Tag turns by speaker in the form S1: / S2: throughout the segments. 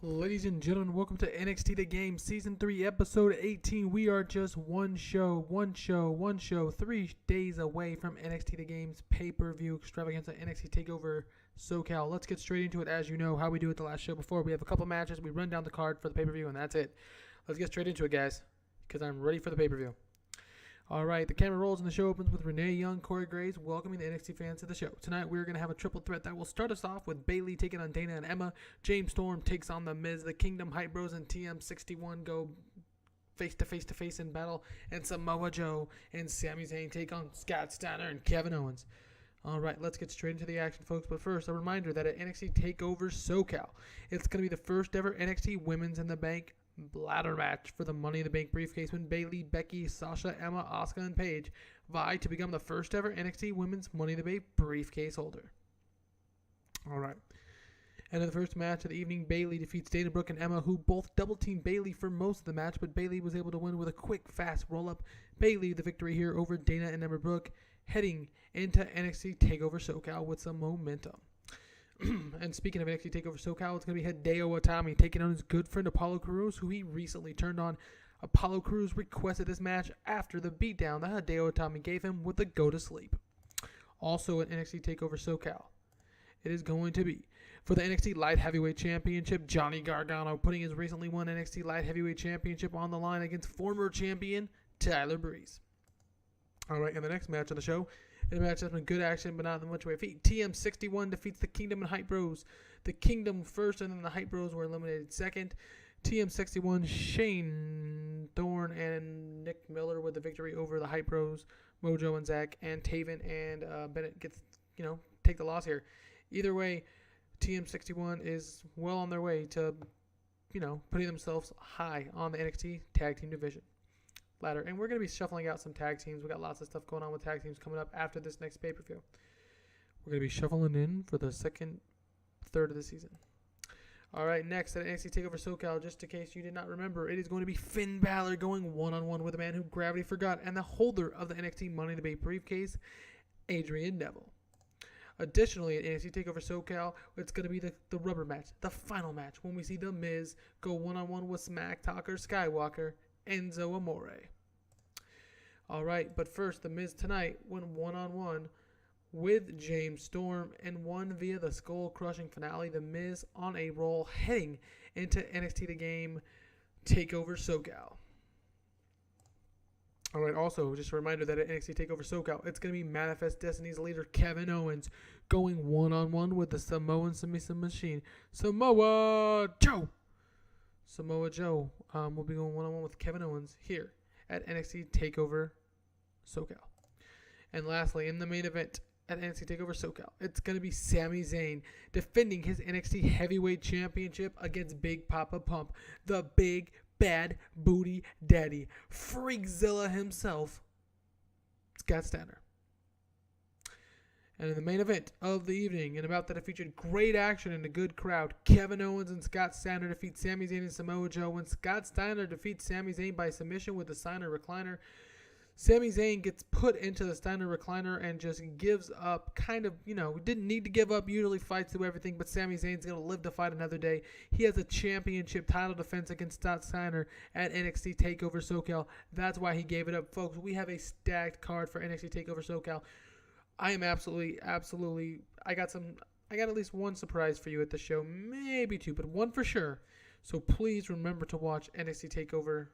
S1: Ladies and gentlemen, welcome to NXT The Game, Season 3, Episode 18. We are just one show, 3 days away from NXT The Game's pay-per-view extravaganza, NXT Takeover Socal. Let's get straight into it. As you know how we do it the last show before. We have a couple matches, we run down the card for the pay-per-view, and that's it. Let's get straight into it, guys, because I'm ready for the pay-per-view. All right, the camera rolls and the show opens with Renee Young, Corey Graves welcoming the NXT fans to the show. Tonight, we're going to have a triple threat that will start us off with Bayley taking on Dana and Emma. James Storm takes on The Miz. The Kingdom, Hype Bros, and TM61 go face-to-face in battle. And Samoa Joe and Sami Zayn take on Scott Steiner and Kevin Owens. All right, let's get straight into the action, folks. But first, a reminder that at NXT Takeover Socal, it's going to be the first ever NXT Women's in the Bank ladder match for the Money in the Bank briefcase when Bayley, Becky, Sasha, Emma, Asuka, and Paige vie to become the first ever NXT Women's Money in the Bank briefcase holder. All right. And in the first match of the evening, Bayley defeats Dana Brooke and Emma, who both double-team Bayley for most of the match, but Bayley was able to win with a quick, fast roll-up. Bayley the victory here over Dana and Emma Brooke, heading into NXT Takeover Socal with some momentum. And speaking of NXT TakeOver SoCal, it's going to be Hideo Itami taking on his good friend Apollo Crews, who he recently turned on. Apollo Crews requested this match after the beatdown that Hideo Itami gave him with the go to sleep. Also at NXT TakeOver SoCal, it is going to be for the NXT Light Heavyweight Championship, Johnny Gargano putting his recently won NXT Light Heavyweight Championship on the line against former champion Tyler Breeze. All right, and the next match of the show, in a match that's been good action, but not in much way of feet. TM61 defeats the Kingdom and Hype Bros. The Kingdom first, and then the Hype Bros were eliminated second. TM61, Shane Thorne, and Nick Miller with the victory over the Hype Bros. Mojo and Zach, and Taven and Bennett take the loss here. Either way, TM61 is well on their way to, putting themselves high on the NXT Tag Team Division ladder. And we're going to be shuffling out some tag teams. We got lots of stuff going on with tag teams coming up after this next pay-per-view. We're going to be shuffling in for the second third of the season. All right, next at NXT TakeOver SoCal, just in case you did not remember, it is going to be Finn Balor going one-on-one with a man who gravity forgot and the holder of the NXT Money in the Bank briefcase, Adrian Neville. Additionally, at NXT TakeOver SoCal, it's going to be the rubber match, the final match, when we see The Miz go one-on-one with Smack Talker Skywalker, Enzo Amore. All right, but first, The Miz tonight went one-on-one with James Storm and won via the skull-crushing finale. The Miz on a roll heading into NXT The Game TakeOver SoCal. All right, also, just a reminder that at NXT TakeOver SoCal, it's going to be Manifest Destiny's leader Kevin Owens going one-on-one with the Samoan submissive machine, Samoa Joe. Samoa Joe will be going one-on-one with Kevin Owens here at NXT TakeOver SoCal. And lastly, in the main event at NXT TakeOver SoCal, it's going to be Sami Zayn defending his NXT Heavyweight Championship against Big Poppa Pump, the big, bad booty daddy, Freakzilla himself, Scott Steiner. And in the main event of the evening, and about that it featured great action and a good crowd, Kevin Owens and Scott Steiner defeat Sami Zayn and Samoa Joe, when Scott Steiner defeats Sami Zayn by submission with the Steiner recliner. Sami Zayn gets put into the Steiner recliner and just gives up, didn't need to give up, usually fights through everything, but Sami Zayn's going to live to fight another day. He has a championship title defense against Scott Steiner at NXT TakeOver SoCal. That's why he gave it up. Folks, we have a stacked card for NXT TakeOver SoCal. I am absolutely, I got at least one surprise for you at the show, maybe two, but one for sure. So please remember to watch NXT TakeOver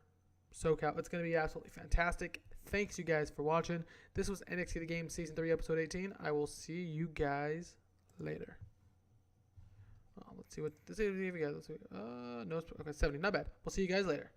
S1: SoCal. It's going to be absolutely fantastic. Thanks you guys for watching. This was NXT The Game Season 3 Episode 18. I will see you guys later. Let's see if we got. No, okay, 70, not bad. We'll see you guys later.